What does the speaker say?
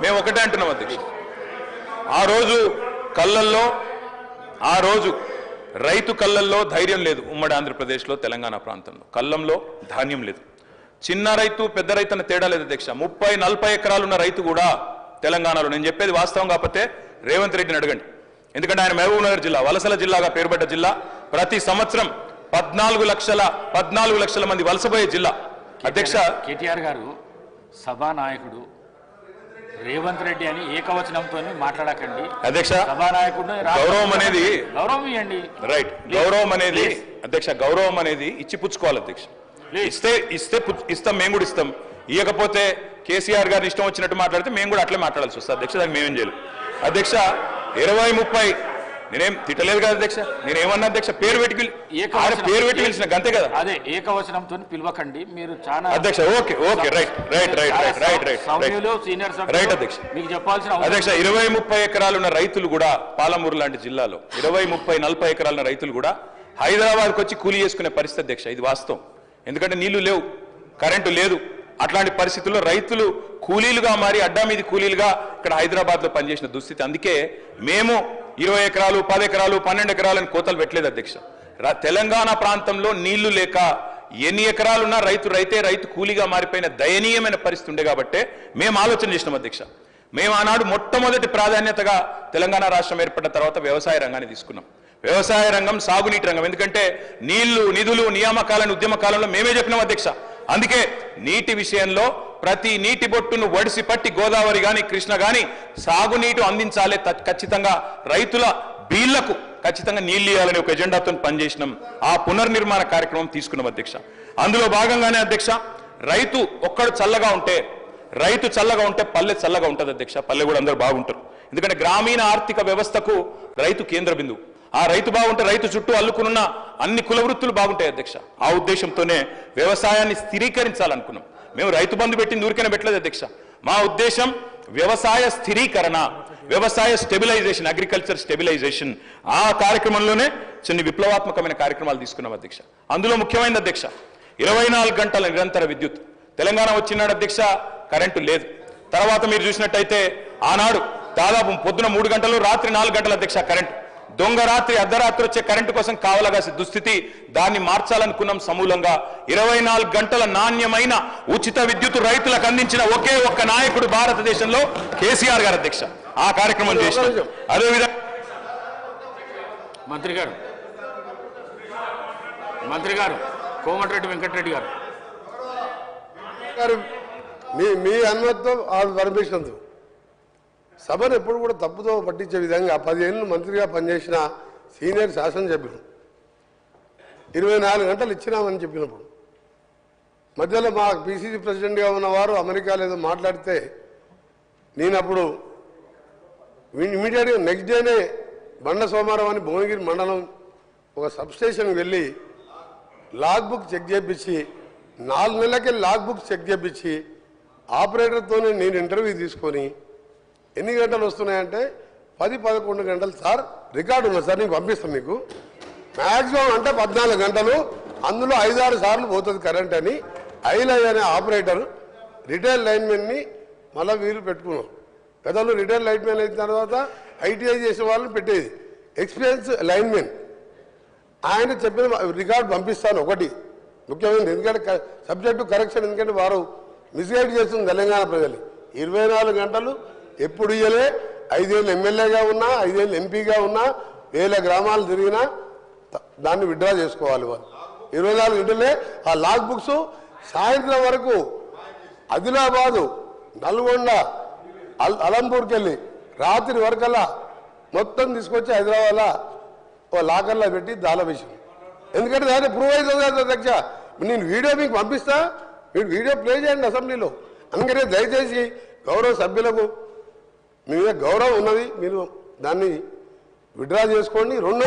మేము ఒకటే అంటున్నాం అధ్యక్ష, ఆ రోజు రైతు కళ్ళల్లో ధైర్యం లేదు. ఉమ్మడి ఆంధ్రప్రదేశ్లో తెలంగాణ ప్రాంతంలో కళ్ళంలో ధాన్యం లేదు. చిన్న రైతు పెద్ద రైతు అన్న తేడా లేదు అధ్యక్ష. 30-40 ఎకరాలు ఉన్న రైతు కూడా తెలంగాణలో, నేను చెప్పేది వాస్తవం కాకపోతే రేవంత్ రెడ్డిని అడగండి, ఎందుకంటే ఆయన మహబూబ్ నగర్ జిల్లా వలసల జిల్లాగా పేరుపడ్డ జిల్లా. ప్రతి సంవత్సరం 14 లక్షల మంది వలసపోయే జిల్లా అధ్యక్ష. కేటీఆర్ గారు సభానాయకుడు రేవంత్ రెడ్డి అని ఏకవచనంతో మాట్లాడకండి అధ్యక్ష. సభానాయకుడు గౌరవం అనేది గౌరవం ఇవ్వండి, రైట్. గౌరవం అనేది అధ్యక్ష, గౌరవం అనేది ఇచ్చిపుచ్చుకోవాలి అధ్యక్ష. ఇస్తాం, మేము కూడా ఇస్తాం. ఇవ్వకపోతే కేసీఆర్ గారిని ఇష్టం వచ్చినట్టు మాట్లాడితే మేము కూడా అట్లే మాట్లాడాల్సి వస్తుంది అధ్యక్ష. దానికి మేమేం చేయాలి అధ్యక్ష. 20-30 నేనేం తిట్టలేదు కదా అధ్యక్ష, నేనేమన్నా అధ్యక్ష పేరు పెట్టి పిలిచిన అంతే కదా. అదే ఏకవచనంతో పిలవకండి మీరు చాలా అధ్యక్ష. ఓకే రైట్ అధ్యక్ష. మీకు చెప్పాల్సిన అధ్యక్ష 20-30 ఎకరాలున్న రైతులు కూడా పాలమూరు లాంటి జిల్లాలో 20-30-40 ఎకరాలున్న రైతులు కూడా హైదరాబాద్కి వచ్చి కూలీ చేసుకునే పరిస్థితి అధ్యక్ష. ఇది వాస్తవం. ఎందుకంటే నీళ్లు లేవు, కరెంటు లేదు. అట్లాంటి పరిస్థితుల్లో రైతులు కూలీలుగా మారి అడ్డా మీది కూలీలుగా ఇక్కడ హైదరాబాద్లో పనిచేసిన దుస్థితి. అందుకే మేము 20 ఎకరాలు 10 ఎకరాలు 12 ఎకరాలని కోతలు పెట్టలేదు అధ్యక్ష. తెలంగాణ ప్రాంతంలో నీళ్లు లేక ఎన్ని ఎకరాలున్నా రైతు కూలీగా మారిపోయిన దయనీయమైన పరిస్థితి ఉండే కాబట్టే మేము ఆలోచన చేసినాం అధ్యక్ష. మేము ఆనాడు మొట్టమొదటి ప్రాధాన్యతగా తెలంగాణ రాష్ట్రం ఏర్పడిన తర్వాత వ్యవసాయ రంగాన్ని తీసుకున్నాం. వ్యవసాయ రంగం, సాగునీటి రంగం. ఎందుకంటే నీళ్లు, నిధులు, నియామకాలను ఉద్యమ కాలంలో మేమే చెప్పినాం అధ్యక్ష. అందుకే నీటి విషయంలో ప్రతి నీటి బొట్టును వడిసి పట్టి గోదావరి గాని కృష్ణ గాని సాగునీటి అందించాలి, ఖచ్చితంగా రైతుల బీళ్లకు ఖచ్చితంగా నీళ్లు ఇవ్వాలని ఒక ఎజెండాతో పనిచేసినాం. ఆ పునర్నిర్మాణ కార్యక్రమం తీసుకున్నాం అధ్యక్ష. అందులో భాగంగానే అధ్యక్ష, రైతు చల్లగా ఉంటే పల్లె చల్లగా ఉంటుంది అధ్యక్ష. పల్లె కూడా అందరూ బాగుంటారు. ఎందుకంటే గ్రామీణ ఆర్థిక వ్యవస్థకు రైతు కేంద్ర బిందువు. ఆ రైతు బాగుంటే రైతు చుట్టూ అల్లుకున్న అన్ని కుల వృత్తులు బాగుంటాయి అధ్యక్ష. ఆ ఉద్దేశంతోనే వ్యవసాయాన్ని స్థిరీకరించాలనుకున్నాం. మేము రైతు బంధు పెట్టింది ఊరికైనా పెట్టలేదు అధ్యక్ష. మా ఉద్దేశం వ్యవసాయ స్థిరీకరణ, వ్యవసాయ స్టెబిలైజేషన్, అగ్రికల్చర్ స్టెబిలైజేషన్. ఆ కార్యక్రమంలోనే కొన్ని విప్లవాత్మకమైన కార్యక్రమాలు తీసుకున్నాం అధ్యక్ష. అందులో ముఖ్యమైనది అధ్యక్ష 24 గంటల నిరంతర విద్యుత్. తెలంగాణ వచ్చినాడు అధ్యక్ష, కరెంటు లేదు. తర్వాత మీరు చూసినట్టయితే ఆనాడు దాదాపు పొద్దున 3 గంటలు, రాత్రి 4 గంటల అధ్యక్ష కరెంటు. దొంగ రాత్రి, అర్ధరాత్రి వచ్చే కరెంటు కోసం కావలగాసే దుస్థితి. దాన్ని మార్చాలనుకున్నాం సమూలంగా. 24 గంటల నాణ్యమైన ఉచిత విద్యుత్ రైతులకు అందించిన ఒకే ఒక్క నాయకుడు భారతదేశంలో కేసీఆర్ గారు అధ్యక్ష. ఆ కార్యక్రమం చేసినాం. అదేవిధంగా మంత్రి గారు కోమటిరెడ్డి వెంకటరెడ్డి గారు మీ అనుమతితో పర్మిషన్తో సభను ఎప్పుడు కూడా తప్పుతో పట్టించే విధంగా 10 ఏళ్ళు మంత్రిగా పనిచేసిన సీనియర్ శాసనసభ్యులు 24 గంటలు ఇచ్చినామని చెప్పినప్పుడు మధ్యలో మా పిసిసి ప్రెసిడెంట్గా ఉన్నవారు అమెరికాలో ఏదో మాట్లాడితే నేను అప్పుడు ఇమీడియట్గా నెక్స్ట్ డేనే బండ సోమవారం అని భువనగిరి మండలం ఒక సబ్స్టేషన్కి వెళ్ళి లాగ్ బుక్ చెక్ చేయించి 4 నెలలకే లాగ్ బుక్ చెక్ చేయించి ఆపరేటర్తోనే నేను ఇంటర్వ్యూ తీసుకొని ఎన్ని గంటలు వస్తున్నాయంటే 10-11 గంటలు సార్, రికార్డు ఉన్నది సార్, నీకు పంపిస్తాం. మీకు మ్యాక్సిమం అంటే 14 గంటలు, అందులో 5-6 సార్లు పోతుంది కరెంట్ అని ఐలై అనే ఆపరేటర్ రిటైల్ లైన్మెన్ని మళ్ళీ వీలు పెట్టుకున్నాం. గతంలో రిటైల్ లైన్మెన్ అయిన తర్వాత ఐటీఐ చేసిన వాళ్ళని పెట్టేది ఎక్స్పీరియన్స్ లైన్మెన్. ఆయన చెప్పిన రికార్డు పంపిస్తాను. ఒకటి ముఖ్యమైనది, ఎందుకంటే సబ్జెక్టు కరెక్షన్, ఎందుకంటే వారు మిస్గైడ్ చేస్తుంది తెలంగాణ ప్రజలు. 24 గంటలు ఎప్పుడు ఇయ్యలే. 5 ఏళ్ళు ఎమ్మెల్యేగా ఉన్నా, 5 ఏళ్ళు ఎంపీగా ఉన్నా, 1000 గ్రామాలు తిరిగినా దాన్ని విత్డ్రా చేసుకోవాలి వాళ్ళు. 24 గంటలే ఆ లాగ్ బుక్స్ సాయంత్రం వరకు ఆదిలాబాదు, నల్గొండ, అలంపూర్కి వెళ్ళి రాత్రి వరకల్లా మొత్తం తీసుకొచ్చి హైదరాబాద్లో ఓ లాకర్లో పెట్టి దాల విషయం. ఎందుకంటే దాన్ని ప్రూవ్ అవుతుంది కదా అధ్యక్ష. నేను వీడియో మీకు పంపిస్తా, మీరు వీడియో ప్లే చేయండి అసెంబ్లీలో. అందుకనే దయచేసి గౌరవ సభ్యులకు మీ మీద గౌరవం ఉన్నది, మీరు దాన్ని విత్డ్రా చేసుకోండి. రెండో